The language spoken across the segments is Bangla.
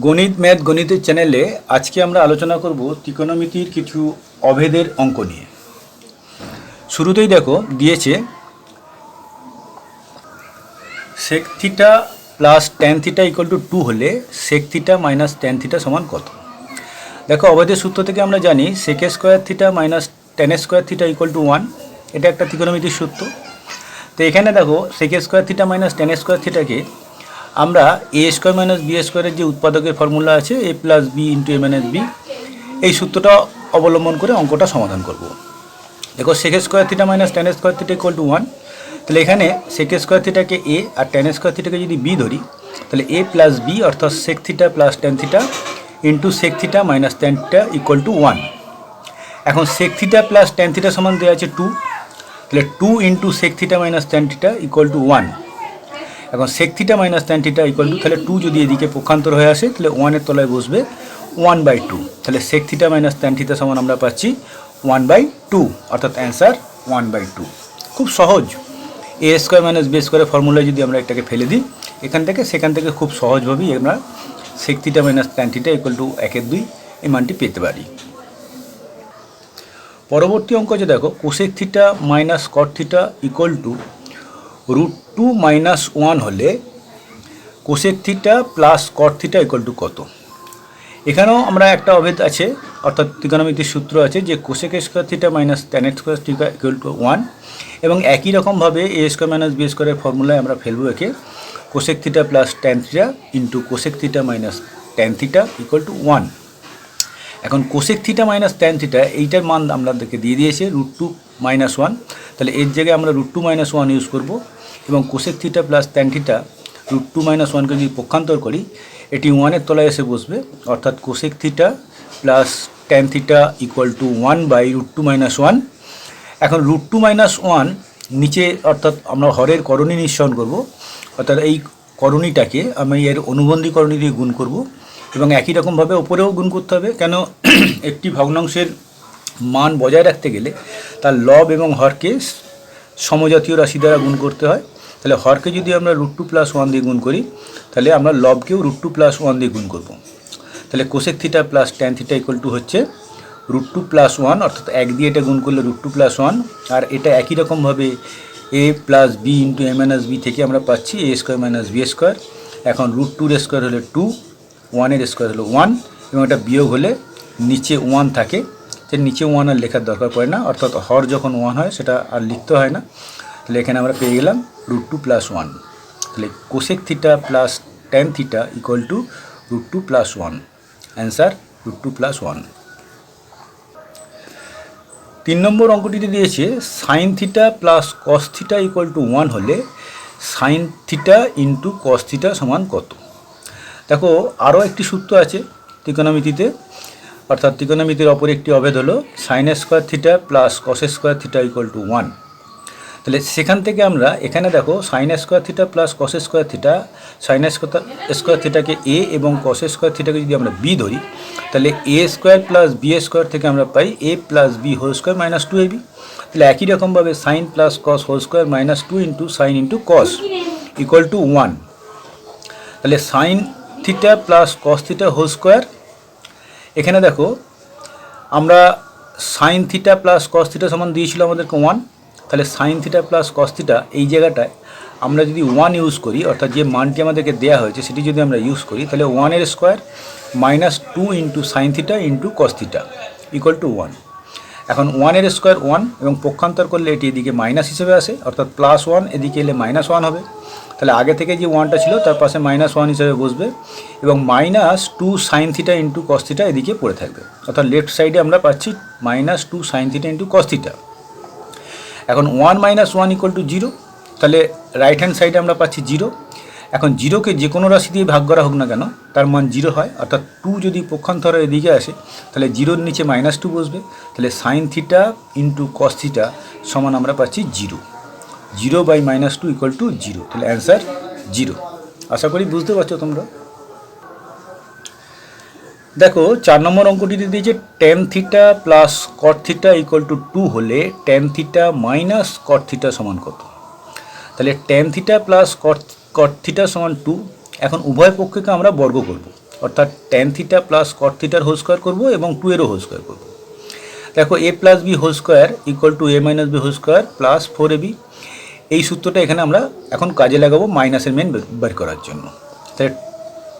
গণিত ম্যাথ গণিতের চ্যানেলে আজকে আমরা আলোচনা করব ত্রিকোণমিতির কিছু অভেদের অঙ্ক নিয়ে। শুরুতেই দেখো দিয়েছে sec theta plus tan theta equal to 2 হলে sec theta minus tan theta সমান কত। দেখো অভেদের সূত্র থেকে আমরা জানি sec square theta minus tan square theta equal to 1, এটা একটা ত্রিকোণমিতির সূত্র। তো এখানে দেখো sec square theta minus tan square থিটাকে আমরা এ স্কোয়ার মাইনাস বি স্কোয়ারের যে উৎপাদকের ফর্মুলা আছে a plus b into a minus b, এই সূত্রটা অবলম্বন করে অঙ্কটা সমাধান করব। দেখো sec square theta minus tan square theta equal to 1, তাহলে এখানে সেক স্কোয়ার থিটাকে এ আর ট্যান স্কোয়ার থিটাকে যদি বি ধরি তাহলে এ প্লাস বি অর্থাৎ sec theta plus tan theta into sec theta minus tan theta equal to 1। এখন sec theta plus tan theta সমান দেওয়া আছে 2, তাহলে 2 into sec theta minus tan theta equal to 1। এখন sec theta minus tan theta equal to, তাহলে 2 যদি এদিকে পক্ষান্তর হয়ে আসে তাহলে 1-এর তলায় বসবে 1/2, তাহলে sec theta minus tan theta সমান আমরা পাচ্ছি 1/2, অর্থাৎ অ্যান্সার 1/2। খুব সহজ, এ স্কোয়ার মাইনাস বি স্কোয়ারের ফর্মুলায় যদি আমরা এটাকে ফেলে দিই সেখান থেকে খুব সহজভাবেই আমরা sec theta minus tan theta equal to 1/2 এই মানটি পেতে পারি। পরবর্তী অঙ্ক যে দেখো cosec theta minus cot theta equal to √2 minus 1 হলে cosec theta plus cot theta equal to কত। এখানেও আমরা একটা অভেদ আছে, অর্থাৎ ত্রিকোণমিতির সূত্র আছে যে cosec square theta minus tan square theta equal to 1, এবং একই রকমভাবে এ স্কোয়ার মাইনাস বি স্কোয়ারের ফর্মুলায় আমরা ফেলবো একে cosec theta plus tan theta into cosec theta minus tan theta equal to 1। এখন cosec theta minus tan theta এইটার মান আমাদেরকে দিয়ে দিয়েছে √2 মাইনাস 1, তাহলে এর জায়গায় আমরা √2 মাইনাস 1 ইউজ করবো, এবং cosec theta plus tan theta √2 minus 1কে যদি পক্ষান্তর করি এটি 1-এর তলায় এসে বসবে, অর্থাৎ cosec theta plus tan theta equal to 1/√2 minus 1। এখন √2 মাইনাস 1 নিচে, অর্থাৎ আমরা হরের করণী নিঃসরণ করব, অর্থাৎ এই করণীটাকে আমি এর অনুবন্ধী করণী দিয়ে গুণ করব, এবং একই রকমভাবে ওপরেও গুণ করতে হবে। কেন একটি ভগ্নাংশের মান বজায় রাখতে গেলে তার লব এবং হরকে সমজাতীয় রাশি দ্বারা গুণ করতে হয়। তাহলে হরকে যদি আমরা √2 প্লাস 1 দিয়ে গুণ করি তাহলে আমরা লবকেও √2 প্লাস 1 দিয়ে গুণ করব। তাহলে cosec theta plus tan theta equal two হচ্ছে √2 প্লাস 1, অর্থাৎ 1 দিয়ে এটা গুণ করলে √2 প্লাস 1, আর এটা একই রকমভাবে এ plus b into a minus B থেকে আমরা পাচ্ছি এ স্কোয়ার মাইনাস বি স্কোয়ার। এখন √2-এর স্কোয়ার হলে 2, 1-এর স্কোয়ার হলো 1, এবং এটা বিয়োগ হলে নিচে 1 থাকে, যে নিচে 1 আর লেখার দরকার পড়ে না, অর্থাৎ হর যখন 1 হয় সেটা আর লিখতে হয় না। তাহলে এখানে আমরা পেয়ে গেলাম √2 প্লাস 1, তাহলে cosec theta plus tan theta equal to √2 plus 1, answer √2 plus 1। 3 নম্বর অঙ্কটিতে দিয়েছে sign theta plus cos theta equal to 1 হলে sign theta into cos theta সমান কত। দেখো আরও একটি সূত্র আছে ত্রিকোণমিতিতে, অর্থাৎ ত্রিকোণমিতির অপর একটি অভেদ হলো sine square theta plus cos square theta equal to 1। তাহলে সেখান থেকে আমরা এখানে দেখো sine square theta plus cos square theta, sine square থিটাকে এ এবং কস স্কোয়ার থিটাকে যদি আমরা বি ধরি তাহলে A square plus B square থেকে আমরা পাই A plus B whole square minus 2ab। তাহলে একই রকমভাবে sine plus cos whole square minus 2 into sine into cos equal to 1। তাহলে sign theta plus cos theta whole square, এখানে দেখো আমরা sin theta plus cos theta সমান দিয়েছিল আমাদেরকে 1, তাহলে sign theta plus cos theta এই জায়গাটায় আমরা যদি 1 ইউজ করি, অর্থাৎ যে মানটি আমাদেরকে দেওয়া হয়েছে সেটি যদি আমরা ইউজ করি তাহলে 1-এর square minus 2 into sine theta into cos theta equal to 1। এখন 1-এর স্কোয়ার 1, এবং পক্ষান্তর করলে এটি এদিকে মাইনাস হিসেবে আসে, অর্থাৎ প্লাস 1 এদিকে এলে মাইনাস 1 হবে। তাহলে আগে থেকে যে 1টা ছিল তার পাশে মাইনাস 1 হিসেবে বসবে, এবং minus 2 sign theta into cos theta এদিকে পড়ে থাকবে, অর্থাৎ লেফট সাইডে আমরা পাচ্ছি minus 2 sign theta into cos theta. এখন 1 মাইনাস 1 ইকুয়াল টু 0, তাহলে রাইট হ্যান্ড সাইডে আমরা পাচ্ছি 0। এখন 0কে যে কোনো রাশি দিয়ে ভাগ করা হোক না কেন তার মান 0 হয়, অর্থাৎ 2 যদি পক্ষান্তরের এদিকে আসে তাহলে 0-এর নিচে মাইনাস 2 বসবে, তাহলে sign theta into cos theta সমান আমরা পাচ্ছি 0, 0/-2 ইকুয়াল টু 0, তাহলে অ্যান্সার 0। আশা করি বুঝতে পারছো তোমরা। দেখো 4 নম্বর অঙ্কটিতে দিয়েছে tan theta plus cot theta equal to 2 হলে tan theta minus cot theta সমান কত। তাহলে tan theta plus cot theta সমান 2, এখন উভয় পক্ষকে আমরা বর্গ করব, অর্থাৎ ট্যান থিটা প্লাস কট থিটার হোল স্কোয়ার করবো এবং 2 এরও হোল স্কোয়ার করবো। দেখো a plus B whole square equal to a minus B whole square plus 4ab। এই সূত্রটা এখানে আমরা এখন কাজে লাগাবো মাইনাসের মান বের করার জন্য। তাহলে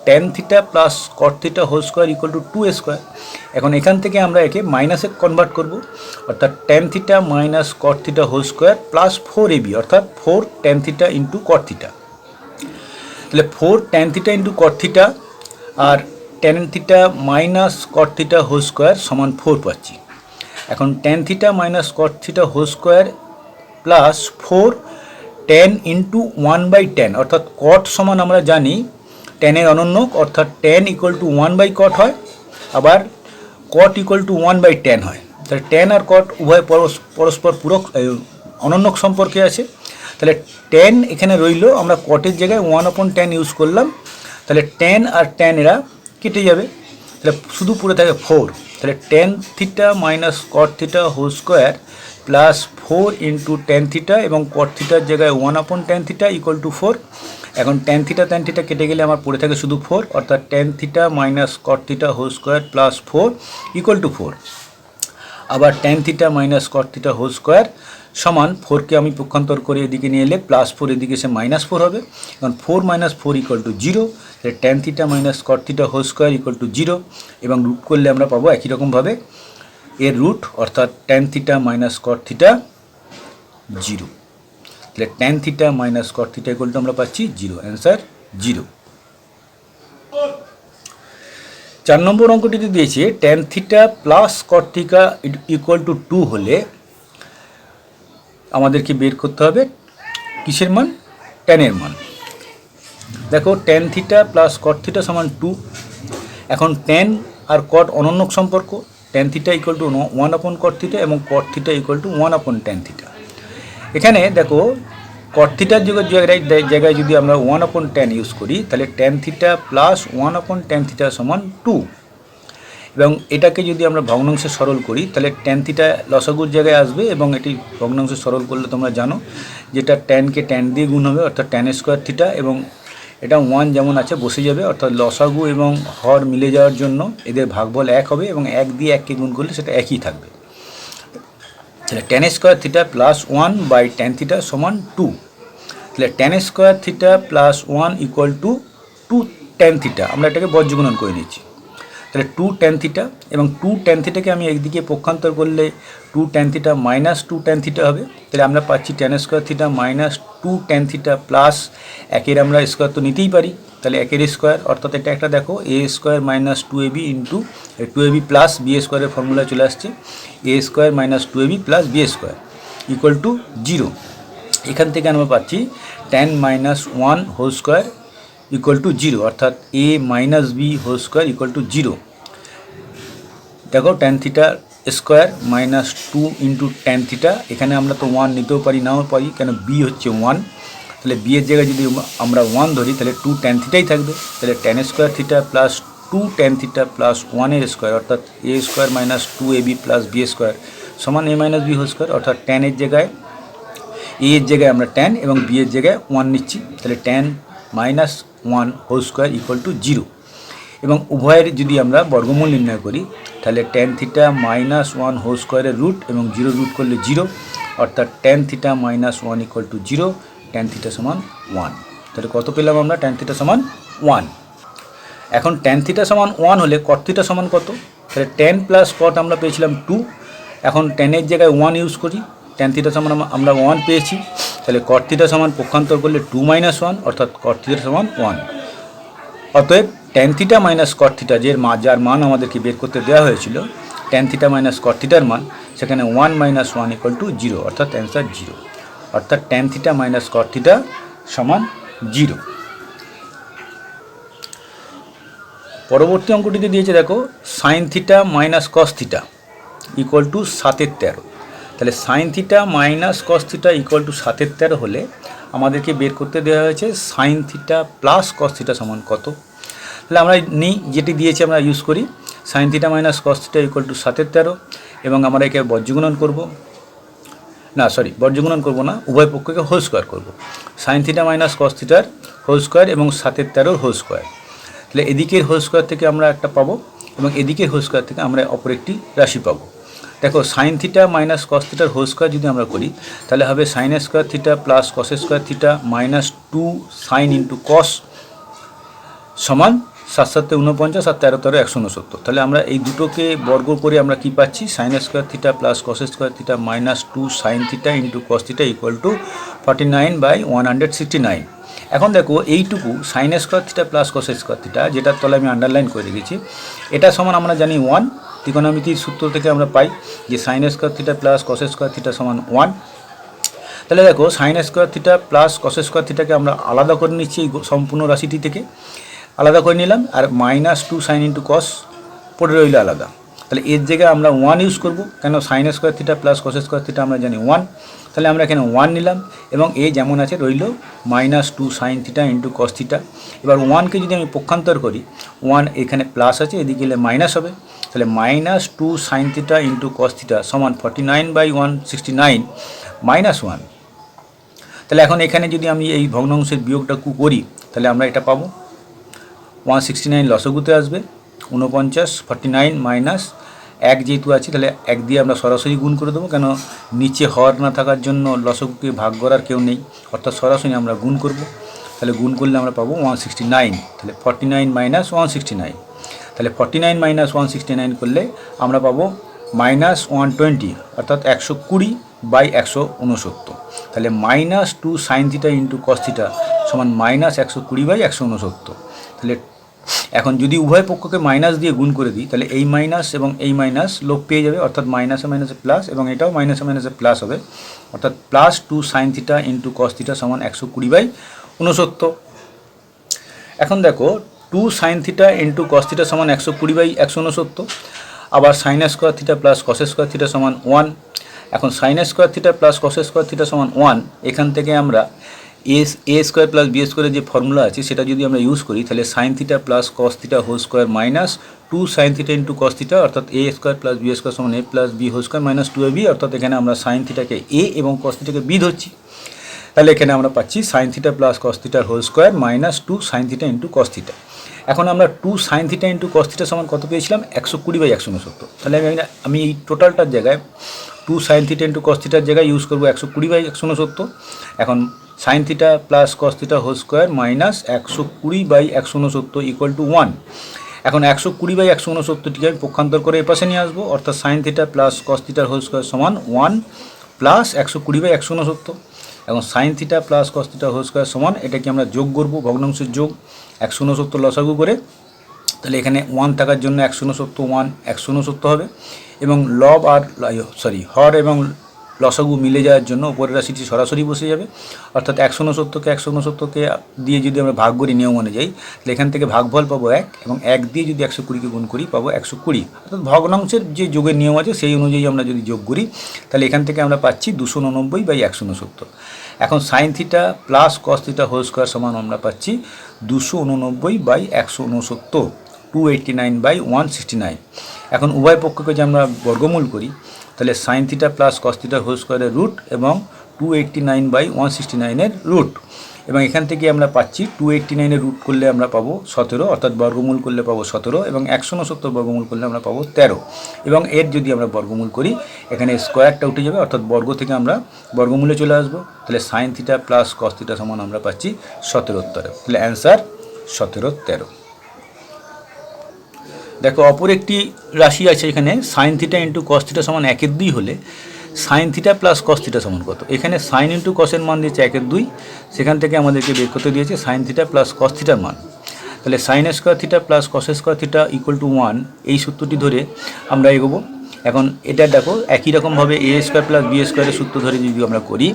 tan theta plus cot theta whole square equal to 2a square. এখন এখান থেকে আমরা একে মাইনাসে কনভার্ট করব, অর্থাৎ tan theta minus cot theta whole square plus 4ab, অর্থাৎ 4 tan theta into cot theta. তাহলে 4 tan theta into cot theta আর tan theta minus cot theta whole square সমান 4 পাচ্ছি। এখন tan theta minus cot theta whole square plus 4 tan into 1/10, অর্থাৎ কট সমান আমরা জানি ট্যানের অনন্যক, অর্থাৎ ট্যান ইকুয়াল টু 1/cot হয়, আবার কট ইকুয়াল টু 1/10 হয়। তাহলে ট্যান আর কট উভয় পরস্পর পূরক অনন্যক সম্পর্কে আছে। তাহলে ট্যান এখানে রইল, আমরা কটের জায়গায় 1/10 ইউজ করলাম, তাহলে ট্যান আর ট্যান এরা কেটে যাবে, তাহলে শুধু পুরো থাকে 4। তাহলে tan theta minus cot theta whole square plus 4 into tan theta এবং কট থিটার জায়গায় 1/10 থিটা ইকুয়াল টু 4। এখন ট্যান থিটা কেটে গেলে আমার পড়ে থাকে শুধু 4, অর্থাৎ tan theta minus cot theta whole square plus 4 equal to 4। আবার tan theta minus cot theta whole square সমান 4কে আমি পক্ষান্তর করে এদিকে নিয়ে এলে প্লাস 4, এদিকে সে -4 হবে। এখন 4 - 4 ইকুয়াল টু 0। তাহলে tan theta minus cot theta whole square equal to 0, এবং রুট করলে আমরা পাবো একই রকমভাবে এর রুট, অর্থাৎ tan theta minus cot theta 0। তাহলে tan theta minus cot theta equal two আমরা পাচ্ছি 0, অ্যান্সার 0। 4 নম্বর অঙ্কটিতে দিয়েছে tan theta plus cot theta equal to 2 হলে আমাদেরকে বের করতে হবে কিসের মান? ট্যানের মান। দেখো tan theta plus cot theta সমান 2। এখন ট্যান আর কট অনন্যক সম্পর্ক, tan theta equal to 1/cot theta এবং cot theta equal to 1/tan theta. এখানে দেখো কট থিটার জায়গায় যদি আমরা 1/tan ইউজ করি, তাহলে tan theta plus 1/tan theta সমান 2, এবং এটাকে যদি আমরা ভগ্নাংশে সরল করি তাহলে ট্যান থিটা লসাগুর জায়গায় আসবে, এবং এটি ভগ্নাংশে সরল করলে তোমরা জানো যেটা ট্যানকে ট্যান দিয়ে গুণ হবে, অর্থাৎ ট্যান স্কোয়ার থিটা, এবং এটা 1 যেমন আছে বসে যাবে, অর্থাৎ লসাগু এবং হর মিলে যাওয়ার জন্য এদের ভাগফল 1 হবে, এবং 1 দিয়ে 1কে গুণ করলে সেটা একই থাকবে। তাহলে tan square theta plus 1/tan theta সমান 2। তাহলে tan square theta plus 1 equal to 2 tan theta, আমরা এটাকে বজ্রগুণন করে নিচ্ছি। তাহলে 2 tan থিটা, এবং 2 tan থিটাকে আমি একদিকে পক্ষান্তর করলে 2 tan theta minus 2 tan theta হবে। তাহলে আমরা পাচ্ছি tan square theta minus 2 tan theta plus 1-এর আমরা স্কোয়ার তো নিতেই পারি, তাহলে 1-এর স্কোয়ার, অর্থাৎ এটা একটা দেখো a square minus 2ab into 2ab plus b স্কোয়ারের ফর্মুলা চলে আসছে, a square minus 2ab plus b square equal to 0। এখান থেকে আমরা পাচ্ছি tan minus 1 whole square equal to 0, অর্থাৎ a minus b whole square equal to 0। দেখো tan theta square minus 2 into tan theta, এখানে আমরা তো 1 নিতেও পারি নাও পারি, কেন b হচ্ছে 1। তাহলে b এর জায়গায় যদি আমরা 1 ধরি তাহলে 2 tan থিটাই থাকবে। তাহলে tan square theta plus 2 tan theta plus 1-এর স্কোয়ার, অর্থাৎ a square minus 2ab plus b square সমান a minus b whole square, অর্থাৎ ট্যানের জায়গায় a এর জায়গায় আমরা ট্যান এবং b এর জায়গায় 1 নিচ্ছি। তাহলে tan minus 1 whole square equal to 0, এবং উভয়ের যদি আমরা বর্গমূল নির্ণয় করি তাহলে ট্যান থিটা মাইনাস 1 হোল স্কোয়ারের রুট এবং 0 রুট করলে 0, অর্থাৎ tan theta minus 1 equal to 0, tan theta সমান 1। তাহলে কত পেলাম আমরা? ট্যান থিটা সমান 1। এখন ট্যান থিটা সমান 1 হলে কট থিটা সমান কত? তাহলে ট্যান প্লাস কট আমরা পেয়েছিলাম 2, এখন ট্যানের জায়গায় 1 ইউজ করি, ট্যান থিটা সমান আমরা 1 পেয়েছি, তাহলে কট থিটা সমান পক্ষান্তর করলে 2 - 1, অর্থাৎ কট থিটা সমান 1। অতএব tan theta minus cot theta যার মান আমাদেরকে বের করতে দেওয়া হয়েছিল, ট্যান থিটা মাইনাস কট থিটার মান, সেখানে 1 - 1 ইকুয়াল টু 0, অর্থাৎ অ্যান্সার 0, অর্থাৎ tan theta minus cot theta সমান 0। পরবর্তী অঙ্কটিতে দিয়েছে দেখো sin theta minus cos theta equal two 7/13। তাহলে sine theta minus cos theta equal two 7/13 হলে আমাদেরকে বের করতে দেওয়া হয়েছে sign theta plus cos theta সমান কত। তাহলে আমরা নিই যেটি দিয়েছে আমরা ইউজ করি, sine theta minus cos theta equal two 7/13, এবং আমরা একে বর্গগুণন করব, বর্গগুণন করব না, উভয় পক্ষকে হোল স্কোয়ার করব। সাইন থিটা মাইনাস কস থিটার হোল স্কোয়ার এবং 7/13 হোল স্কোয়ার। তাহলে এদিকের হোল স্কোয়ার থেকে আমরা একটা পাবো এবং এদিকের হোল স্কোয়ার থেকে আমরা অপর একটি রাশি পাবো। দেখো সাইন থিটা মাইনাস কস থিটার হোল স্কোয়ার যদি আমরা করি তাহলে হবে sign square theta plus cos square theta minus 2 sign into কস সমান 7 7 49 আর 13 13 169। তাহলে আমরা এই দুটোকে বর্গ করে আমরা কি পাচ্ছি, sign square theta plus cos square theta minus 2 sign theta into cos theta equal two 49/169। এখন দেখো এইটুকু sign square theta plus cos square theta, যেটার তলে আমি আন্ডারলাইন করে রেখেছি, এটা সমান আমরা জানি 1। ত্রিকোণমিতির সূত্র থেকে আমরা পাই যে sine square theta plus cos square theta সমান 1। তাহলে দেখো sine square theta plus cos square থিটাকে আমরা আলাদা করে নিচ্ছি এই সম্পূর্ণ রাশিটি থেকে, আলাদা করে নিলাম, আর মাইনাস 2 সাইন ইন্টু কস পড়ে রইল আলাদা। তাহলে এর জায়গায় আমরা 1 ইউজ করব, কেন sign square theta plus cos square theta আমরা জানি 1। তাহলে আমরা এখানে 1 নিলাম এবং এ যেমন আছে রইল minus 2 sign theta into cos theta. এবার 1কে যদি আমি পক্ষান্তর করি, 1 এখানে প্লাস আছে, এদিকে গেলে মাইনাস হবে। তাহলে minus 2 sign theta into cos theta সমান 49/169 মাইনাস 1। তাহলে এখন এখানে যদি আমি এই ভগ্নাংশের বিয়োগটা করি তাহলে আমরা এটা পাবো 169 লসগুতে আসবে 49 49 মাইনাস 1 যেহেতু আছে তাহলে 1 দিয়ে আমরা সরাসরি গুণ করে দেবো, কেন নিচে হর না থাকার জন্য লসগুকে ভাগ করার কেউ নেই, অর্থাৎ সরাসরি আমরা গুণ করব। তাহলে গুণ করলে আমরা পাবো 169। তাহলে 49 মাইনাস 169, তাহলে 49 মাইনাস 169 করলে আমরা পাবো মাইনাস 120, অর্থাৎ 120/169। তাহলে minus 2 sign theta into cos theta সমান মাইনাস 120/169। তাহলে এখন যদি উভয় পক্ষকে মাইনাস দিয়ে গুণ করে দিই তাহলে এই মাইনাস এবং এই মাইনাস লোপ পেয়ে যাবে, অর্থাৎ মাইনাসে মাইনাসে প্লাস, এবং এটাও মাইনাসে মাইনাসে প্লাস হবে, অর্থাৎ plus 2 sign theta into cos theta সমান 120/69। এখন দেখো 2 sign theta into cos theta সমান 120/169, আবার sign square theta plus cos square theta সমান 1। এখন sign square theta plus cos square theta সমান 1, এখান থেকে আমরা এ স্কোয়ার প্লাস বি স্কোয়ারের যে ফর্মুলা আছে সেটা যদি আমরা ইউজ করি তাহলে sign theta plus cos theta whole square minus 2 sign theta into cos theta, অর্থাৎ A square plus B square সমান A plus B whole square minus 2ab, অর্থাৎ এখানে আমরা সাইন থিটাকে এ এবং কস থিটাকে বি ধরছি। তাহলে এখানে আমরা পাচ্ছি সাইন থিটা প্লাস কস থিটার whole square minus 2 sign theta into cos theta. এখন আমরা 2 sign theta into cos theta সমান কত পেয়েছিলাম, 120/169। তাহলে আমি এই টোটালটার জায়গায় 2 সাইন থিটা ইন্টু কস থিটার জায়গায় ইউজ করবো 120/169। এখন sin theta plus cos theta whole square minus 120/169 equal to 1। এখন 120/169টিকে আমি পক্ষান্তর করে এপাশে নিয়ে আসবো, অর্থাৎ সাইন থিটা প্লাস কস থিটার হোল স্কোয়ার সমান 1 প্লাস 120/169। এখন sin theta plus cos theta whole square সমান, এটাকে আমরা যোগ করবো, ভগ্নাংশের যোগ 169 লসাগু করে। তাহলে এখানে 1 থাকার জন্য 169 হবে, এবং লব আর হর এবং লসাগু মিলে যাওয়ার জন্য উপরের রাশিটি সরাসরি বসে যাবে, অর্থাৎ 169কে দিয়ে যদি আমরা ভাগ করি নিয়ম অনুযায়ী তাহলে এখান থেকে ভাগফল পাবো 1, এবং 1 দিয়ে যদি 120কে গুণ করি পাবো 120, অর্থাৎ ভগ্নাংশের যে যোগের নিয়ম আছে সেই অনুযায়ী আমরা যদি যোগ করি তাহলে এখান থেকে আমরা পাচ্ছি 289/169। এখন sin theta plus cos theta whole square সমান আমরা পাচ্ছি 289/169, 289/169। এখন উভয় পক্ষকে যে আমরা বর্গমূল করি তাহলে sign theta plus cos theta whole স্কোয়ারের রুট এবং 289/169 রুট, এবং এখান থেকে আমরা পাচ্ছি 289 রুট করলে আমরা পাবো 17, অর্থাৎ বর্গমূল করলে পাবো 17, এবং 169 বর্গমূল করলে আমরা পাবো 13, এবং এর যদি আমরা বর্গমূল করি এখানে স্কোয়ারটা উঠে যাবে, অর্থাৎ বর্গ থেকে আমরা বর্গমূলে চলে আসবো। তাহলে sign theta plus cos theta সমান আমরা পাচ্ছি 17/13। তাহলে অ্যান্সার 17/13। দেখো অপর একটি রাশি আছে এখানে, sign theta into cos theta সমান 1/2 হলে sign theta plus cos theta সমান কত। এখানে সাইন ইন্টু কসের মান দিয়েছে 1/2, সেখান থেকে আমাদেরকে বের করতে দিয়েছে সাইন থিটা প্লাস কস থিটার মান। তাহলে sign square theta plus cos square theta equal to 1, এই সূত্রটি ধরে আমরা এগোবো। এখন এটা দেখো একই রকমভাবে এ স্কোয়ার প্লাস বি স্কোয়ারের সূত্র ধরে যদি আমরা করি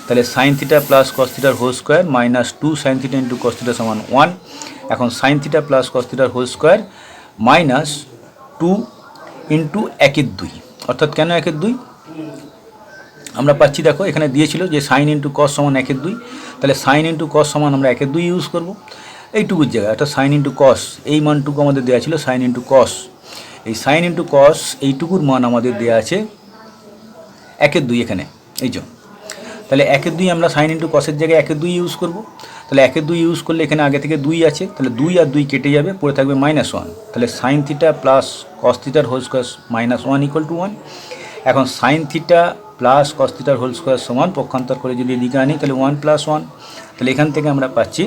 তাহলে সাইন থিটা প্লাস কস থিটার whole square minus 2 sign theta into cos theta সমান 1। এখন সাইন থিটা প্লাস কস থিটার হোল স্কোয়ার মাইনাস 2 ইন্টু 1/2, অর্থাৎ কেন 1/2 আমরা পাচ্ছি, দেখো এখানে দিয়েছিল যে সাইন ইন্টু কস সমান 1/2, তাহলে সাইন ইন্টু কস সমান আমরা 1/2 ইউজ করবো এইটুকুর জায়গায়, অর্থাৎ সাইন ইন্টু কস, এই মানটুকু আমাদের দেওয়া ছিল সাইন ইন্টু কস, এই সাইন ইন্টু কস এইটুকুর মান আমাদের দেওয়া আছে 1/2 এখানে এই জন্য। তাহলে 1/2 আমরা সাইন ইন্টু কসের জায়গায় 1/2 ইউজ করবো। তাহলে তাহলে 1 এর 2 ইউজ করলে এখানে আগে থেকে 2 আছে, তাহলে 2 আর 2 কেটে যাবে, পড়ে থাকবে -1। তাহলে সাইন থিটা প্লাস কস থিটার হোল স্কোয়ার -1 = 1। এখন সাইন থিটা প্লাস কস থিটার হোল স্কোয়ার সমান পক্ষান্তর করে যদি এদিকে আনি তাহলে 1 + 1। তাহলে এখান থেকে আমরা পাচ্ছি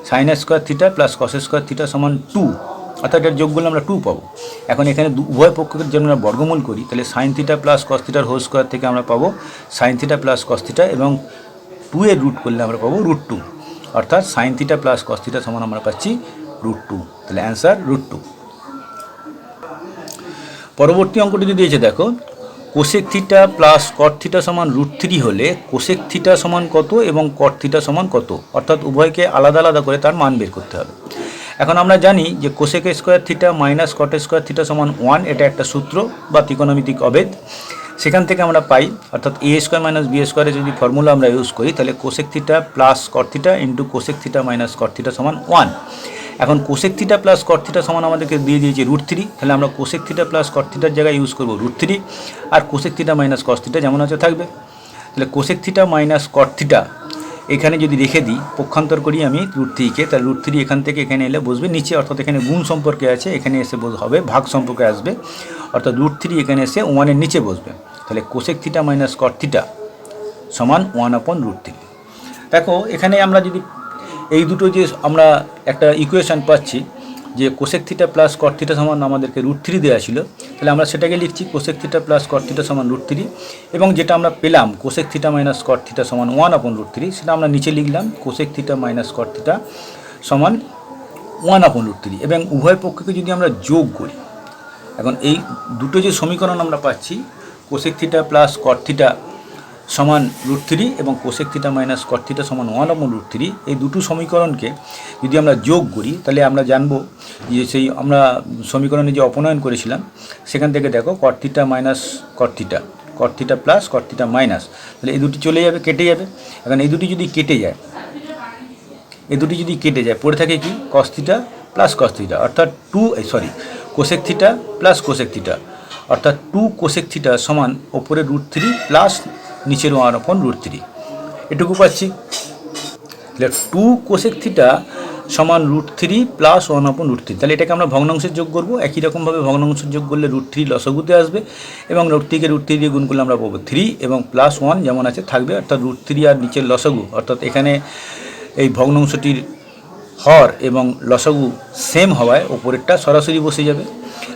sign square theta plus cos square theta সমান 2, অর্থাৎ এর যোগ করলে আমরা 2 পাবো। এখন এখানে উভয় পক্ষকে যদি আমরা বর্গমূল করি তাহলে সাইন থিটা প্লাস কস থিটার হোল স্কোয়ার থেকে আমরা পাবো sign theta plus cos theta, এবং 2 এর রুট করলে আমরা পাবো √2, অর্থাৎ sign theta plus cos theta সমান আমরা পাচ্ছি √2। তাহলে অ্যান্সার √2। পরবর্তী অঙ্কটি যদি দিয়েছে দেখো, cosec theta plus cot theta সমান √3 হলে কোসেক থিটা সমান কত এবং কট থিটা সমান কত, অর্থাৎ উভয়কে আলাদা আলাদা করে তার মান বের করতে হবে। এখন আমরা জানি যে কোসেক স্কোয়ার থিটা মাইনাস কট স্কোয়ার থিটা সমান 1, এটা একটা সূত্র বা ত্রিকোণমিতিক অভেদ। সেখান থেকে আমরা পাই, অর্থাৎ a² - b² যদি ফর্মুলা আমরা ইউজ করি তাহলে cosec theta plus cot theta into cosec theta minus cot theta সমান 1। এখন cosec theta plus cot theta সমান আমাদেরকে দিয়ে দিয়েছে √3, তাহলে আমরা কোসেক থিটা প্লাস কট থিটার জায়গায় ইউজ করবো √3, আর cosec theta minus cos theta যেমন আছে থাকবে। তাহলে cosec theta minus cot theta এখানে যদি রেখে দিই, পক্ষান্তর করি আমি √3-কে, তাহলে √3 এখান থেকে এখানে এলে বসবে নিচে, অর্থাৎ এখানে গুণ সম্পর্কে আছে, এখানে এসে হবে ভাগ সম্পর্কে আসবে, অর্থাৎ √3 এখানে এসে 1 এর নিচে বসবে। তাহলে cosec theta minus cot theta সমান 1/√3। দেখো এখানে আমরা যদি এই দুটো যে আমরা একটা ইকুয়েশান পাচ্ছি যে cosec theta plus cot theta সমান আমাদেরকে √3 দেওয়া ছিল, তাহলে আমরা সেটাকে লিখছি cosec theta plus cot theta সমান √3, এবং যেটা আমরা পেলাম cosec theta minus cot theta সমান 1/√3, সেটা আমরা নিচে লিখলাম cosec theta minus cot theta সমান 1/√3, এবং উভয় পক্ষকে যদি আমরা যোগ করি, এখন এই দুটো যে সমীকরণ আমরা পাচ্ছি cosec theta plus cot theta সমান √3 এবং cosec theta minus cot theta সমান 1/√3, এই দুটো সমীকরণকে যদি আমরা যোগ করি তাহলে আমরা জানবো যে সেই আমরা সমীকরণে যে অপনয়ন করেছিলাম সেখান থেকে দেখো কট theta minus cot theta plus cot theta minus, তাহলে এই দুটি চলে যাবে, কেটে যাবে। এখন এই দুটি যদি কেটে যায় পড়ে থাকে কি cos theta plus cos theta, অর্থাৎ cosec theta plus cosec theta, অর্থাৎ 2 কোসেক থিটা সমান ওপরে √3 প্লাস নিচের 1/√3, এটুকু পাচ্ছি। তাহলে 2 কোসেক থিটা সমান √3 প্লাস 1/√3, তাহলে এটাকে আমরা ভগ্নাংশের যোগ করবো। একই রকমভাবে ভগ্নাংশের যোগ করলে √3 লসাগুতে আসবে, এবং √3-কে √3 দিয়ে গুণ করলে আমরা পাবো 3, এবং প্লাস 1 যেমন আছে থাকবে, অর্থাৎ √3 আর নিচের লসাগু, অর্থাৎ এখানে এই ভগ্নাংশটির হর এবং লসাগু সেম হওয়ায় ওপরেরটা সরাসরি বসে যাবে,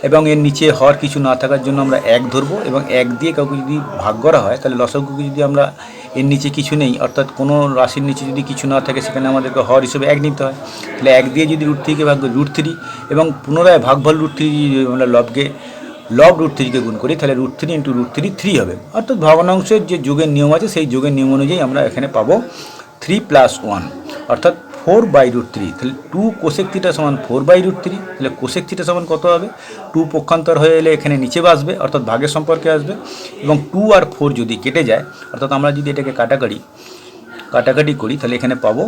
এবং এর নিচে হর কিছু না থাকার জন্য আমরা 1 ধরবো, এবং 1 দিয়ে কাউকে যদি ভাগ করা হয় তাহলে লসাগুকে যদি আমরা এর নিচে কিছু নেই, অর্থাৎ কোনো রাশির নিচে যদি কিছু না থাকে সেখানে আমাদেরকে হর হিসেবে 1 নিতে হয়। তাহলে 1 দিয়ে যদি √3-কে ভাগ করি √3, এবং পুনরায় ভাগফল √3 আমরা লব √3-কে গুণ করি তাহলে √3 × √3 3 হবে, অর্থাৎ ভগ্নাংশের যে যোগের নিয়ম আছে সেই যোগের নিয়ম অনুযায়ী আমরা এখানে পাবো 3 + 1, অর্থাৎ 4/√3। তাহলে 2 কোসেক থিটা সমান 4/√3, তাহলে কোসেক থিটা সমান কত হবে, 2 পক্ষান্তর হয়ে এলে এখানে নিচে আসবে, অর্থাৎ ভাগের সম্পর্কে আসবে, এবং 2 আর 4 যদি কেটে যায়, অর্থাৎ আমরা যদি এটাকে কাটাকাটি করি তাহলে এখানে পাবো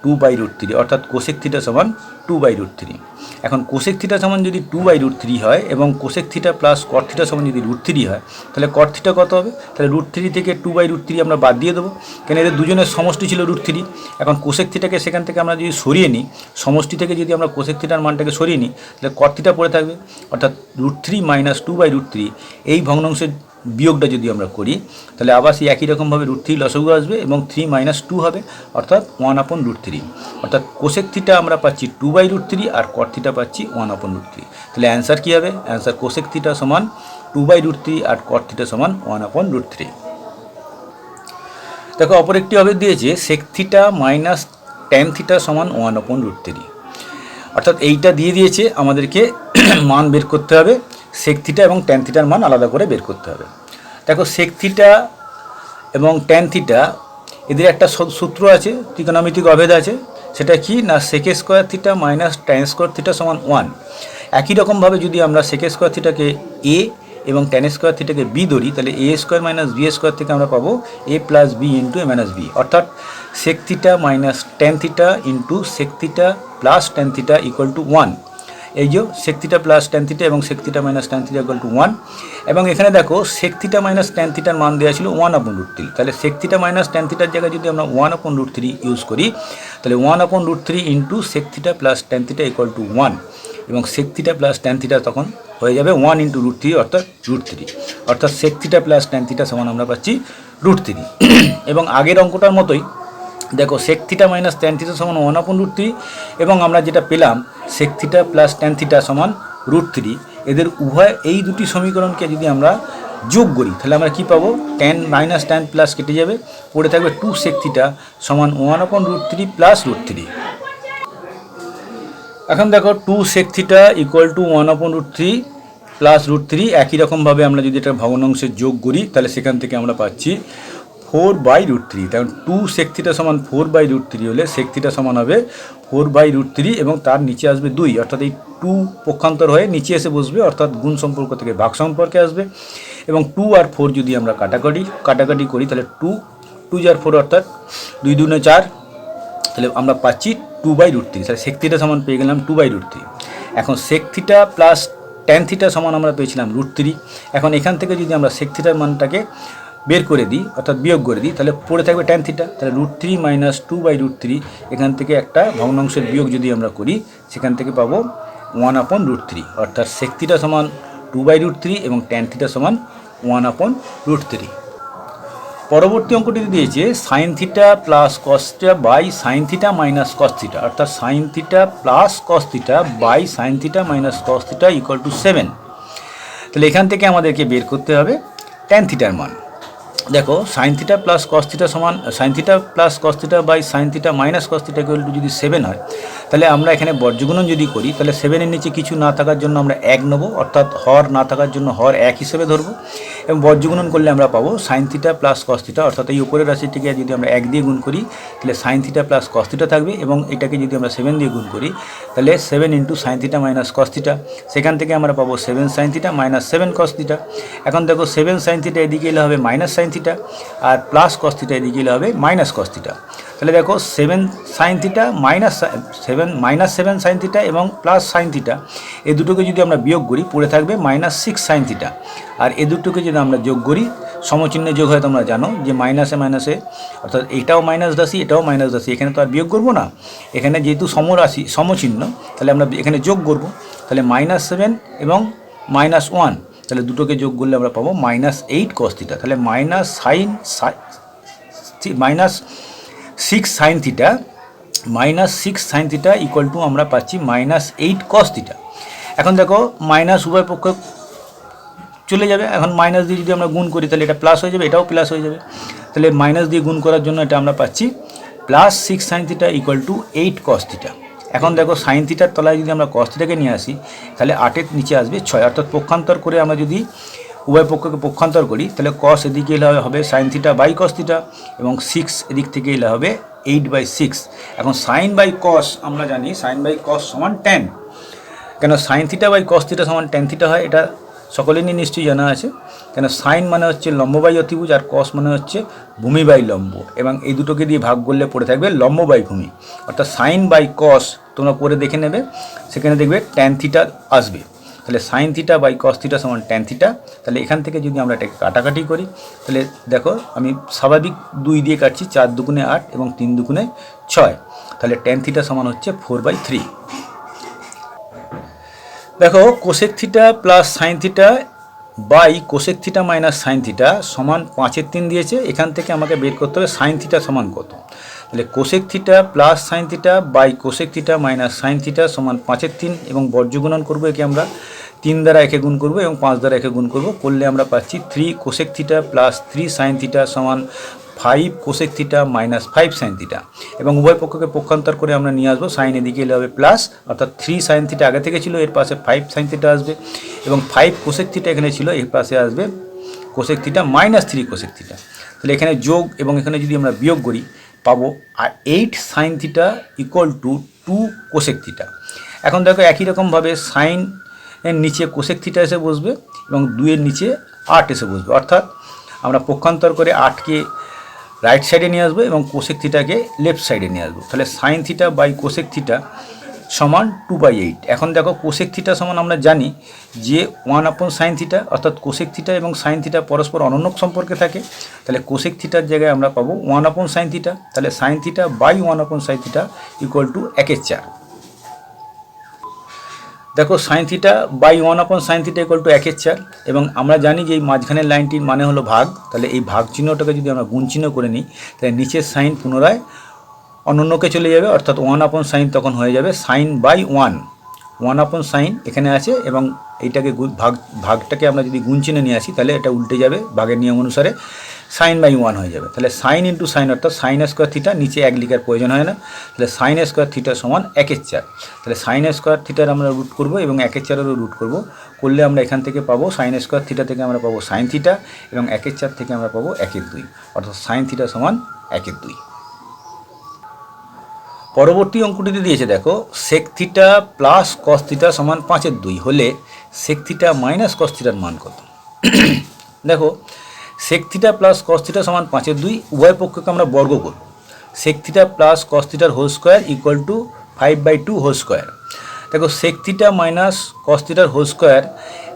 2/√3, অর্থাৎ কোসেক থিটা সমান 2/√3। এখন কোসেক থিটা সমান যদি 2/√3 হয় এবং cosec theta plus cot theta সমান যদি √3 হয়, তাহলে কট থিটা কত হবে, তাহলে √3 থেকে 2/√3 আমরা বাদ দিয়ে দেবো, কেন এদের দুজনের সমষ্টি ছিল √3। এখন কোসেক থিটাকে সেখান থেকে আমরা যদি সরিয়ে নিই, সমষ্টি থেকে যদি আমরা কোসেক থিটার মানটাকে সরিয়ে নিই তাহলে কট থিটা পড়ে থাকবে, অর্থাৎ √3 - 2/√3, এই ভগ্নাংশের বিয়োগটা যদি আমরা করি তাহলে আবার সেই একই রকমভাবে √3 লসাগু আসবে এবং 3 - 2 হবে, অর্থাৎ 1/√3, অর্থাৎ কোসেক থিটা আমরা পাচ্ছি 2/√3 আর কট থিটা পাচ্ছি 1/√3। তাহলে অ্যান্সার কী হবে, অ্যান্সার কোসেক থিটা সমান 2/√3 আর কট থিটা সমান 1/√3। দেখো অপর একটি অভেদ দিয়েছে sec theta minus tan theta সমান 1/√3, অর্থাৎ এইটা দিয়ে দিয়েছে আমাদেরকে মান বের করতে হবে, সেক থিটা এবং ট্যান থিটার মান আলাদা করে বের করতে হবে। দেখো সেক থিটা এবং ট্যান থিটা এদের একটা সূত্র আছে, ত্রিকোণমিতিক অভেদ আছে, সেটা কি না sec square theta minus tan square theta সমান 1। একই রকমভাবে যদি আমরা সেক স্কোয়ার থিটাকে এ এবং ট্যান স্কোয়ার থিটাকে বি ধরি তাহলে a² - b² থেকে আমরা পাবো a + b × a - b, অর্থাৎ sec theta minus tan theta into sec theta plus tan theta = 1। এই যে sec theta plus tan theta এবং sec theta minus tan theta equal to 1, এবং এখানে দেখো sec থিটা মাইনাস tan থিটার মান দেওয়া ছিল 1/√3, তাহলে sec থিটা মাইনাস tan থিটার জায়গায় যদি আমরা 1/√3 ইউজ করি তাহলে 1/√3 into sec theta plus tan theta equal to 1, এবং sec theta plus tan theta তখন হয়ে যাবে 1 ইন্টু √3 অর্থাৎ √3, অর্থাৎ sec theta plus tan theta সমান আমরা পাচ্ছি √3। এবং আগের অঙ্কটার মতোই দেখো sec theta minus tan theta সমান 1/√3, এবং আমরা যেটা পেলাম sec theta plus tan theta সমান √3, এদের উভয় এই দুটি সমীকরণকে যদি আমরা যোগ করি তাহলে আমরা কি পাবো, tan মাইনাস tan প্লাস কেটে যাবে, পড়ে থাকবে 2 sec থিটা সমান 1/√3 প্লাস √3। এখন দেখো 2 sec theta equal two 1/√3 plus √3, একই রকমভাবে আমরা যদি এটা ভগ্নাংশে যোগ করি তাহলে সেখান থেকে আমরা পাচ্ছি 4/√3, কারণ 2 sec থিটা সমান 4/√3 হলে sec থিটা সমান হবে 4/√3, এবং তার নিচে আসবে 2, অর্থাৎ এই 2 পক্ষান্তর হয়ে নিচে এসে বসবে, অর্থাৎ গুণ সম্পর্ক থেকে ভাগ সম্পর্কে আসবে, এবং 2 আর 4 যদি আমরা কাটাকাটি করি তাহলে 2 যার 4 অর্থাৎ 2 2 4, তাহলে আমরা পাচ্ছি 2/√3, তাহলে sec থিটা সমান পেয়ে গেলাম 2/√3। এখন sec theta plus tan theta সমান আমরা পেয়েছিলাম √3, এখন এখান থেকে যদি আমরা sec থিটার মানটাকে বের করে দিই অর্থাৎ বিয়োগ করে দিই তাহলে পড়ে থাকবে tan থিটা, তাহলে √3 মাইনাস 2/√3, এখান থেকে একটা ভগ্নাংশের বিয়োগ যদি আমরা করি সেখান থেকে পাবো 1/√3, অর্থাৎ sec থিটা সমান 2/√3 এবং tan থিটা সমান 1/√3। পরবর্তী অঙ্কটি দিয়েছে sin theta plus cos theta by sin theta minus cos theta, অর্থাৎ sin theta plus cos theta by sin theta minus cos theta equal to 7। তাহলে এখান থেকে আমাদেরকে বের করতে হবে tan থিটার মান। দেখো sin theta plus cos theta সমান sin theta plus cos theta by sin theta minus cos theta equal to যদি 7 হয় তাহলে আমরা এখানে বর্গগুণন যদি করি তাহলে 7 এর নিচে কিছু না থাকার জন্য আমরা 1 নেব, অর্থাৎ হর না থাকার জন্য হর 1 হিসেবে ধরব, এবং বর্গগুণন করলে আমরা পাবো sin theta plus cos theta, অর্থাৎ এই উপরের রাশিটিকে যদি আমরা 1 দিয়ে গুণ করি তাহলে sin theta plus cos theta থাকবে, এবং এটাকে যদি আমরা 7 দিয়ে গুণ করি তাহলে 7 into sin theta minus cos theta, সেখান থেকে আমরা পাবো 7 sin theta minus 7 cos theta. এখন দেখো 7 sin থিটা এদিকে এলে হবে মাইনাস sin থিটা, আর প্লাস cos থিটা এদিকে এলে হবে মাইনাস cos থিটা। তাহলে দেখো 7 sin theta minus 7 sin theta এবং প্লাস sin থিটা, এই দুটোকে যদি আমরা বিয়োগ করি পড়ে থাকবে মাইনাস 6 sin থিটা, আর এই দুটোকে যদি আমরা যোগ করি সমচিহ্নে যোগ হয়, তোমরা জানো যে মাইনাসে মাইনাসে, অর্থাৎ এটাও মাইনাস রাশি এটাও মাইনাস রাশি, এখানে তো আর বিয়োগ করবো না, এখানে যেহেতু সমরাশি সমচিহ্ন তাহলে আমরা এখানে যোগ করব, তাহলে -7 এবং -1, তাহলে দুটোকে যোগ করলে আমরা পাবো -8 cos থিটা, তাহলে -6 sin থিটা ইকুয়াল টু আমরা পাচ্ছি -8 cos থিটা। এখন দেখো মাইনাস উভয় পক্ষ চলে যাবে, এখন মাইনাস দিয়ে যদি আমরা গুণ করি তাহলে এটা প্লাস হয়ে যাবে, এটাও প্লাস হয়ে যাবে, তাহলে মাইনাস দিয়ে গুণ করার জন্য এটা আমরা পাচ্ছি +6 sin theta equal two 8 cos theta. এখন দেখো সাইন থিটার তলায় যদি আমরা cos থিটাকে নিয়ে আসি তাহলে 8-এর নিচে আসবে 6, অর্থাৎ পক্ষান্তর করে আমরা যদি উভয় পক্ষকে পক্ষান্তর করি তাহলে cos এদিকে এলে হবে sin theta by cos theta, এবং 6 এদিক থেকে এলে হবে 8/6। এখন সাইন বাই cos আমরা জানি সাইন বাই cos সমান tan, কেন sin theta by cos theta সমান tan থিটা হয় এটা সকলেরই নিশ্চয়ই জানা আছে, কেন সাইন মানে হচ্ছে লম্ব বাই অতিভুজ আর cos মানে হচ্ছে ভূমি বাই লম্ব, এবং এই দুটোকে দিয়ে ভাগ করলে পড়ে থাকবে লম্ব বাই ভূমি, অর্থাৎ সাইন বাই cos তোমরা করে দেখে নেবে, সেখানে দেখবে tan থিটা আসবে, তাহলে sign theta by cos theta সমান tan থিটা। তাহলে এখান থেকে যদি আমরা এটাকে কাটাকাটি করি তাহলে দেখো আমি স্বাভাবিক 2 দিয়ে কাটছি, 4 দুগুণে 8 এবং 3 দুগুণে 6, তাহলে tan থিটা সমান হচ্ছে 4/3। দেখো cosec theta plus sin theta by cosec theta minus sin theta সমান 5/3 দিয়েছে, এখান থেকে আমাকে বের করতে হবে সাইন থিটা সমান কত। তাহলে cosec theta plus sin theta by cosec theta minus sin theta সমান 5/3, এবং বর্গগুণন করবো একে আমরা 3 দ্বারা একে গুণ করবো এবং 5 দ্বারা একে গুণ করবো, করলে আমরা পাচ্ছি 3 cosec theta plus 3 sign theta সমান 5 cosec theta minus 5 sine theta, এবং উভয় পক্ষকে পক্ষান্তর করে আমরা নিয়ে আসবো সাইন এদিকে এলে হবে প্লাস, অর্থাৎ 3 সাইন থিটা আগে থেকে ছিল, এর পাশে 5 সাইন থিটা আসবে, এবং 5 কোসেক থিটা এখানে ছিল, এর পাশে আসবে cosec theta minus 3 cosec theta. তাহলে এখানে যোগ এবং এখানে যদি আমরা বিয়োগ করি পাবো 8 sine theta equal to 2 cosec theta. এখন দেখো একই রকমভাবে সাইন এর নিচে কোসেক থিটা এসে বসবে এবং 2 এর নিচে 8 এসে বসবে, অর্থাৎ আমরা পক্ষান্তর করে 8কে রাইট সাইডে নিয়ে আসবো এবং কোসেক থিটাকে লেফট সাইডে নিয়ে আসবো, তাহলে sign theta by cosec theta সমান 2/8। এখন দেখো কোসেক থিটা সমান আমরা জানি যে 1/sin থিটা, অর্থাৎ কোসেক থিটা এবং সাইন থিটা পরস্পর অনন্য সম্পর্কে থাকে। তাহলে কোসেক থিটার জায়গায় আমরা পাবো 1/sin থিটা, তাহলে sign theta by 1/sin theta equal to 1/4। দেখো sin theta by 1/sin theta equal to 1/4, এবং আমরা জানি যে এই মাঝখানের লাইনটির মানে হলো ভাগ। তাহলে এই ভাগ চিহ্নটাকে যদি আমরা গুণ চিহ্ন করে নিই, তাহলে নিচের সাইন পুনরায় অনন্যকে চলে যাবে, অর্থাৎ 1/sin তখন হয়ে যাবে সাইন বাই 1/sin এখানে আছে, এবং এইটাকে ভাগটাকে আমরা যদি গুণ চিহ্নে নিয়ে আসি তাহলে এটা উল্টে যাবে, ভাগের নিয়ম অনুসারে সাইন বাই 1 হয়ে যাবে। তাহলে সাইন ইন্টু সাইন, অর্থাৎ সাইন স্কোয়ার থিটা, নিচে 1 লিখার প্রয়োজন হয় না। তাহলে সাইন স্কোয়ার থিটা সমান 1/4। তাহলে সাইন স্কোয়ার থিটার আমরা রুট করব এবং 1/4-এরও রুট করব, করলে আমরা এখান থেকে পাবো সাইন স্কোয়ার থিটা থেকে আমরা পাবো সাইন থিটা, এবং 1/4 থেকে আমরা পাবো 1/2, অর্থাৎ সাইন থিটা সমান 1/2। পরবর্তী অঙ্কটিতে দিয়েছে দেখো sec theta plus cos theta সমান 5/2 হলে সেক থিটা মাইনাস কস থিটার মান কত। দেখো sec theta plus cos theta সমান 5/2, উভয় পক্ষকে আমরা বর্গ করব। সেক থিটা প্লাস কস থিটার whole square equal to 5/2 whole square. দেখো সেক থিটা মাইনাস কস থিটার হোল স্কোয়ার,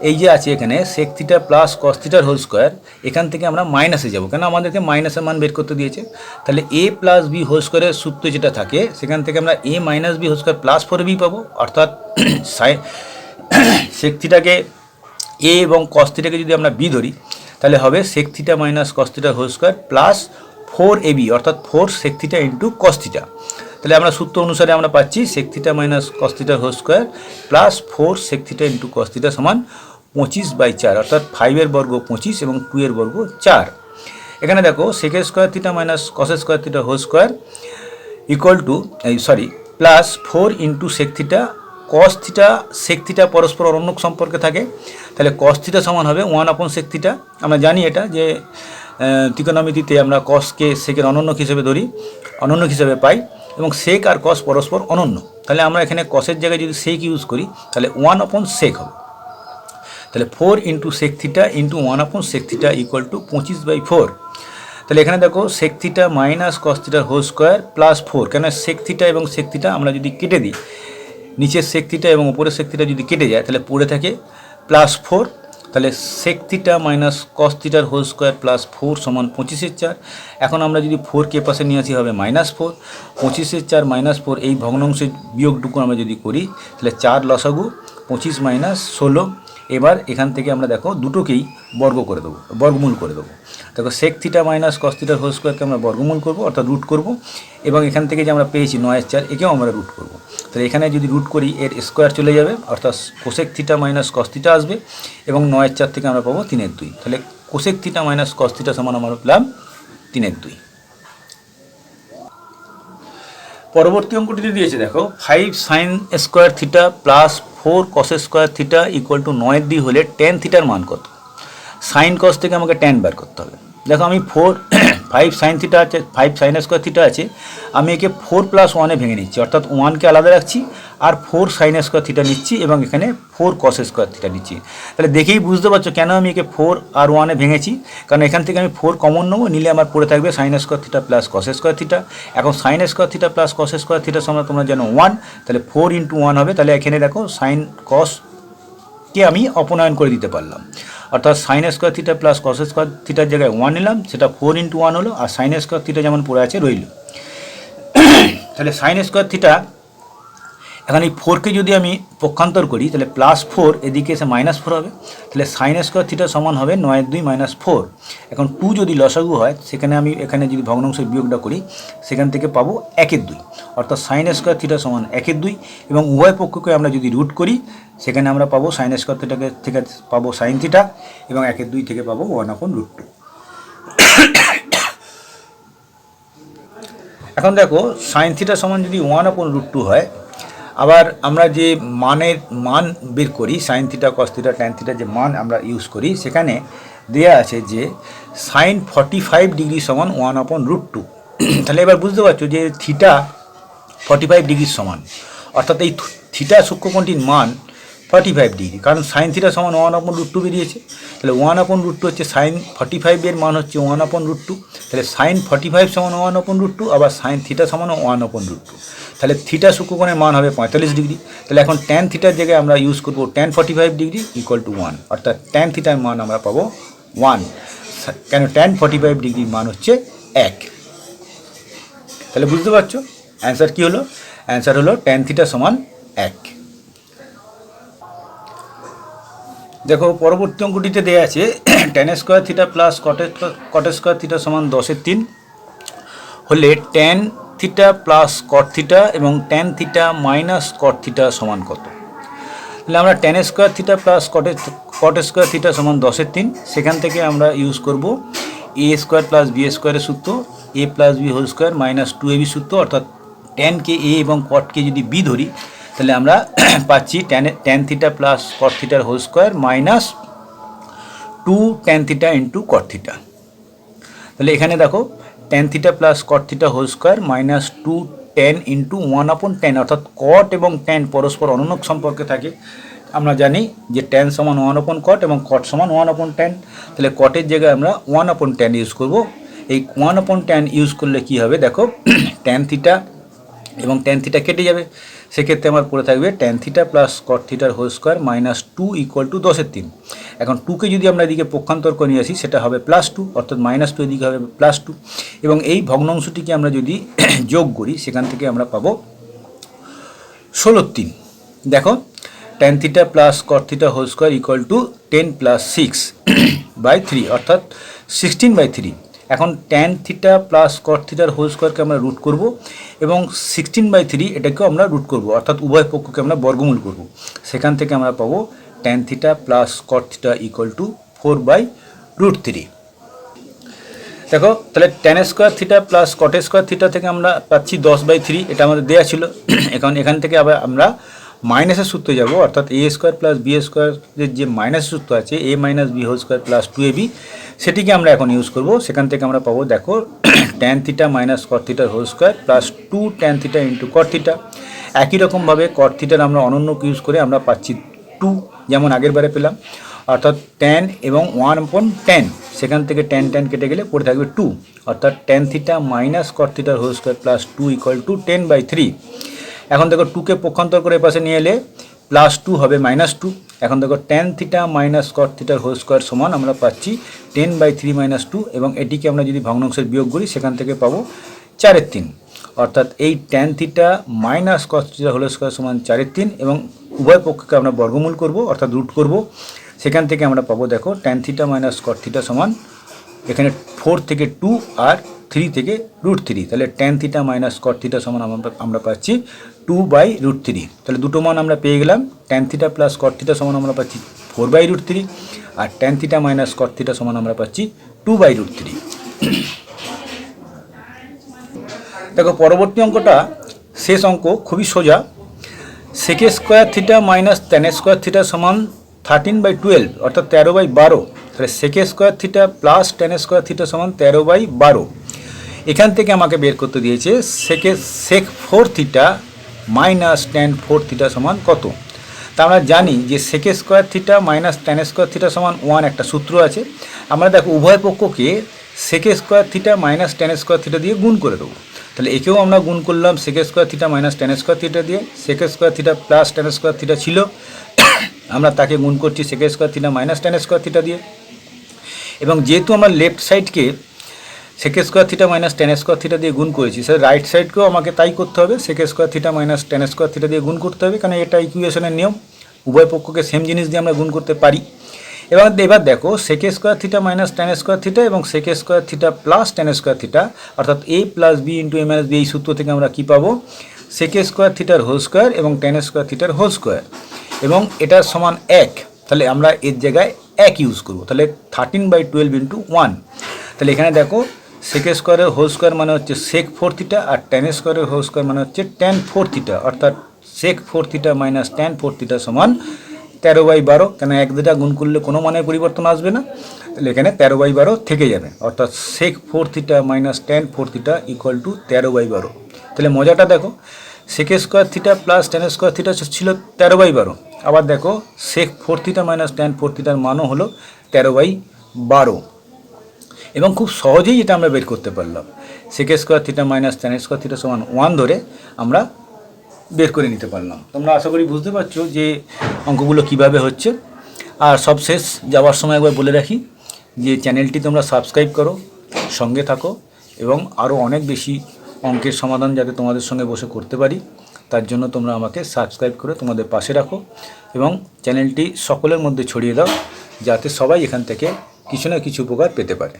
এই যে আছে এখানে সেক থিটা প্লাস কস থিটার হোল স্কোয়ার, এখান থেকে আমরা মাইনাসে যাব, কেন আমাদেরকে মাইনাসের মান বের করতে দিয়েছে। তাহলে a প্লাস বি হোল স্কোয়ারের সূত্র যেটা থাকে সেখান থেকে আমরা a minus B whole square plus 4b পাবো, অর্থাৎ সেক থিটাকে a এবং কস থিটাকে যদি আমরা b ধরি তাহলে হবে সেক থিটা মাইনাস কস থিটার হোল স্কোয়ার প্লাস 4ab, অর্থাৎ 4 sec theta into cos theta. তাহলে আমরা সূত্র অনুসারে আমরা পাচ্ছি সেক থিটা মাইনাস কস থিটার whole square plus 4 sec theta into cos theta সমান 25/4, অর্থাৎ 5-এর বর্গ 25 এবং 2-এর বর্গ 4। এখানে দেখো সেকের স্কোয়ার থিটা মাইনাস কসের square theta whole square equal to plus 4 into sec theta. Cos theta sec theta পরস্পর অনন্য সম্পর্কে থাকে, তাহলে কস থিটা সমান হবে 1/sec থিটা। আমরা জানি এটা যে ত্রিকোণমিতিতে আমরা কসকে সেকের অনন্য হিসেবে ধরি, অনন্য হিসেবে পাই, এবং সেক আর কস পরস্পর অনন্য। তাহলে আমরা এখানে কসের জায়গায় যদি সেক ইউজ করি তাহলে 1/sec হবে। তাহলে 4 into sec theta into 1/sec theta equal to 25/4। তাহলে এখানে দেখো সেক থিটা মাইনাস কস থিটার হোল স্কোয়ার প্লাস 4, কেন সেক থিটা এবং সেক থিটা আমরা যদি কেটে দিই, নিচের সেক থিটা এবং উপরের সেক থিটা যদি কেটে যায় তাহলে পড়ে থাকে প্লাস 4। তাহলে সেক থিটা মাইনাস কস থিটার হোল স্কোয়ার প্লাস 4 সমান 25/4। এখন আমরা যদি 4কে পাশে নিয়ে আসি হবে -4, 25/4 -4, এই ভগ্নাংশের বিয়োগটুকু আমরা যদি করি তাহলে 4 লসাগু 25 - 16। এবার এখান থেকে আমরা দেখো দুটোকেই বর্গমূল করে দেবো। দেখো সেক থিটা মাইনাস কস থিটার হোল স্কোয়ারকে আমরা বর্গমূল করব, অর্থাৎ রুট করব, এবং এখান থেকে যে আমরা পেয়েছি 9/4 একেও আমরা রুট করব। তাহলে এখানে যদি রুট করি এর স্কোয়ার চলে যাবে, অর্থাৎ cosec theta minus cos theta আসবে, এবং 9/4 থেকে আমরা পাবো 3/2। তাহলে cosec theta minus cos theta সমান আমরা পেলাম 3/2। পরবর্তী অঙ্কটিতে দিয়েছে দেখো 5 sin square theta plus 4 cos square theta equal two 9/2 হলে tan থিটার মান কত। সাইন কস থেকে আমাকে tan বার করতে হবে। দেখো আমি 5 sin থিটা আছে, 5 sin স্কোয়ার থিটা আছে, আমি একে 4 + 1-এ ভেঙে নিচ্ছি, অর্থাৎ 1কে আলাদা রাখছি আর 4 sin স্কোয়ার থিটা নিচ্ছি, এবং এখানে 4 cos স্কোয়ার থিটা নিচ্ছি। তাহলে দেখেই বুঝতে পারছো কেন আমি একে 4 আর 1-এ ভেঙেছি, কারণ এখান থেকে আমি 4 কমন নেবো, নিলে আমার পড়ে থাকবে sin square theta plus cos square theta. এখন sin square theta plus cos square থিটার সমান তোমরা জানো 1, তাহলে 4 × 1 হবে। তাহলে এখানে দেখো sin cos-কে আমি অপনয়ন করে দিতে পারলাম, অর্থাৎ sin square theta plus cos square থিটার জায়গায় 1 নিলাম, সেটা 4 × 1 হলো, আর sin স্কোয়ার থিটা যেমন পড়ে আছে রইল। তাহলে sin স্কোয়ার থিটা, এখন এই 4কে যদি আমি পক্ষান্তর করি তাহলে +4 এদিকে এসে -4 হবে। তাহলে sin স্কোয়ার থিটা সমান হবে 9/2 - 4। এখন 2 যদি লসাগু হয় সেখানে আমি এখানে যদি ভগ্নাংশের বিয়োগটা করি সেখান থেকে পাবো 1/2, অর্থাৎ sin স্কোয়ার থিটা সমান 1/2, এবং উভয় পক্ষকে আমরা যদি রুট করি সেখানে আমরা পাবো sin স্কোয়ার থিটাকে থেকে পাবো sin থিটা, এবং 1/2 থেকে পাবো 1/√2। এখন দেখো sin থিটা সমান যদি 1/√2 হয়, আবার আমরা যে মান বের করি sin theta cos theta tan theta যে মান আমরা ইউজ করি, সেখানে দেয়া আছে যে sin 45 ডিগ্রি সমান 1/√2। তাহলে এবার বুঝতে পারছো যে থিটা 45 ডিগ্রির সমান, অর্থাৎ এই থিটা সূক্ষ্মকোণটির মান 45 ডিগ্রি, কারণ sin থিটা সমান 1/√2 বেরিয়েছে। তাহলে 1/√2 হচ্ছে sin 45 এর মান হচ্ছে 1/√2। তাহলে সাইন 45 সমান 1/√2, আবার সাইন থিটা সমান 1/√2। তাহলে থিটা সূক্ষ্মকোণের মান হবে 45 ডিগ্রি। তাহলে এখন ট্যান থিটার জায়গায় আমরা ইউজ করবো ট্যান 45 ডিগ্রি ইকুয়াল টু 1, অর্থাৎ ট্যান থিটার মান আমরা পাবো 1। কেন ট্যান 45 ডিগ্রির মান হচ্ছে 1। তাহলে বুঝতে পারছো অ্যান্সার কী হলো? অ্যান্সার হলো ট্যান থিটা সমান 1। দেখো পরবর্তী অঙ্কটিতে দেওয়া আছে tan square theta plus cot square theta সমান 10/3 হলে tan theta plus cot theta এবং tan theta minus cot theta সমান কত? তাহলে আমরা tan square theta plus cot square theta সমান 10/3, সেখান থেকে আমরা ইউজ করব এ স্কোয়ার প্লাস বি স্কোয়ারের সূত্র, A plus B whole square minus 2ab সূত্র, অর্থাৎ ট্যানকে এ এবং কটকে যদি বি ধরি তাহলে আমরা পাচ্ছি ট্যান থিটা প্লাস কট থিটার whole square minus 2 tan theta into cot theta. তাহলে এখানে দেখো tan theta plus cot theta whole square minus 2 tan into 1/10, অর্থাৎ কট এবং ট্যান পরস্পর অনুনক সম্পর্কে থাকে। আমরা জানি যে ট্যান সমান 1/cot এবং কট সমান 1/10। তাহলে কটের জায়গায় আমরা 1/10 ইউজ করব। এই 1/10 ইউজ করলে কি হবে দেখো ট্যান থিটা এবং ট্যান থিটা কেটে যাবে, সেক্ষেত্রে আমার পড়ে থাকবে ট্যান থিটা প্লাস কট থিটার whole square minus 2 equal to 10/3। এখন 2কে যদি আমরা এদিকে পক্ষান্তর করে নিয়ে আসি সেটা হবে +2, অর্থাৎ -2 এদিকে হবে +2, এবং এই ভগ্নাংশটিকে আমরা যদি যোগ করি সেখান থেকে আমরা পাবো 16/3। দেখো tan theta plus cot theta whole square equal to 10 + 6/3, অর্থাৎ 16/3। এখন ট্যান থিটা প্লাস কট থিটার হোল স্কোয়ারকে আমরা রুট করব এবং 16/3 এটাকেও আমরা রুট করব, অর্থাৎ উভয় পক্ষকে আমরা বর্গমূল করব। সেখান থেকে আমরা পাবো tan theta plus cot theta equal two 4/√3। দেখো তাহলে tan square theta plus cot square theta থেকে আমরা পাচ্ছি 10/3, এটা আমাদের দেওয়া ছিল। এখান থেকে আবার আমরা মাইনাসের সূত্রে যাব, অর্থাৎ এ স্কোয়ার প্লাস বি স্কোয়ারের যে মাইনাস সূত্র আছে A minus B whole square plus 2ab, সেটিকে আমরা এখন ইউজ করব। সেখান থেকে আমরা পাবো দেখো ট্যান থিটা মাইনাস কট থিটার whole square plus 2 tan theta into cot theta. একই রকমভাবে কট থিটার আমরা অনন্যক ইউজ করে আমরা পাচ্ছি 2, যেমন আগের বারে পেলাম, অর্থাৎ ট্যান এবং 1/10, সেখান থেকে ট্যান কেটে গেলে পড়ে থাকবে 2, অর্থাৎ ট্যান থিটা মাইনাস কট থিটার whole square plus 2 equal to 10/3। এখন দেখো 2কে পক্ষান্তর করে পাশে নিয়ে এলে +2 হবে -2। এখন দেখো ট্যান থিটা মাইনাস কট থিটার হোল স্কোয়ার সমান আমরা পাচ্ছি 10/3 - 2, এবং এটিকে আমরা যদি ভগ্নাংশের বিয়োগ করি সেখান থেকে পাবো 4/3, অর্থাৎ এই ট্যান থিটা মাইনাস কট থিটার হোল স্কোয়ার সমান 4/3, এবং উভয় পক্ষকে আমরা বর্গমূল করব, অর্থাৎ রুট করব। সেখান থেকে আমরা পাবো দেখো tan theta minus cot theta সমান এখানে 4 থেকে 2 আর 3 থেকে √3, তাহলে tan theta minus cot theta সমান আমরা পাচ্ছি 2/√3। তাহলে দুটো মান আমরা পেয়ে গেলাম। Tan theta plus cot theta সমান আমরা পাচ্ছি 4/√3, আর tan theta minus cot theta সমান আমরা পাচ্ছি 2/√3। দেখো পরবর্তী অঙ্কটা শেষ অঙ্ক, খুবই সোজা। Sec square theta minus tan square theta সমান 13/12, অর্থাৎ 13/12। তাহলে sec square theta plus tan square theta সমান 13/12। এখান থেকে আমাকে বের করতে দিয়েছে sec 4 theta minus tan 4 theta সমান কত। তা আমরা জানি যে sec square theta minus tan square theta সমান 1 একটা সূত্র আছে। আমরা দেখো উভয় পক্ষকে sec square theta minus tan square theta দিয়ে গুণ করে দেবো। তাহলে একেও আমরা গুণ করলাম sec square theta minus tan square theta দিয়ে। Sec square theta plus tan square theta ছিল, আমরা তাকে গুণ করছি sec square theta minus tan square theta দিয়ে। এবং যেহেতু আমরা লেফট সাইডকে sec square theta minus tan square theta দিয়ে গুণ করেছি, স্যার রাইট সাইডকেও আমাকে তাই করতে হবে, sec square theta minus tan square theta দিয়ে গুণ করতে হবে, কারণ এটা ইকুয়েশনের নিয়ম, উভয় পক্ষকে সেম জিনিস দিয়ে আমরা গুণ করতে পারি। এবার দেখো sec square theta minus tan square theta এবং sec square theta plus tan square theta, অর্থাৎ a + b × a - b, এই সূত্র থেকে আমরা কী পাবো সেক স্কোয়ার থিটার হোল স্কোয়ার এবং ট্যান স্কোয়ার থিটার হোল স্কোয়ার, এবং এটার সমান 1। তাহলে আমরা এর জায়গায় 1 ইউজ করবো। তাহলে 13/12 × 1। তাহলে এখানে দেখো সেক স্কোয়ারের হোল স্কোয়ার মানে হচ্ছে সেক 4 থিটা, আর ট্যান স্কোয়ারের হোল স্কোয়ার মানে হচ্ছে ট্যান 4 থিটা, অর্থাৎ sec 4 theta minus tan 4 theta সমান 13/12। কেন 1-2টা গুণ করলে কোনো মানের পরিবর্তন আসবে না, তাহলে এখানে 13/12 থেকে যাবে, অর্থাৎ sec 4 theta minus tan 4 theta equal to 13/12। তাহলে মজাটা দেখো, sec square theta plus tan square theta ছিল 13/12, আবার দেখো সেক 4 থিটা মাইনাস ট্যান 4 থিটার মানও হলো 13/12। এবং খুব সহজেই এটা আমরা বের করতে পারলাম। Sec square theta minus tan square theta সমান 1 ধরে আমরা বের করে নিতে পারলাম। তোমরা আশা করি বুঝতে পারছো যে অঙ্কগুলো কিভাবে হচ্ছে। আর সবশেষ যাওয়ার সময় একবার বলে রাখি যে চ্যানেলটি তোমরা সাবস্ক্রাইব করো, সঙ্গে থাকো এবং আরও অনেক বেশি অঙ্কের সমাধান যাতে তোমাদের সঙ্গে বসে করতে পারি তার জন্য তোমরা আমাকে সাবস্ক্রাইব করে তোমাদের পাশে রাখো এবং চ্যানেলটি সকলের মধ্যে ছড়িয়ে দাও যাতে সবাই এখান থেকে কিছু না কিছু উপকার পেতে পারে।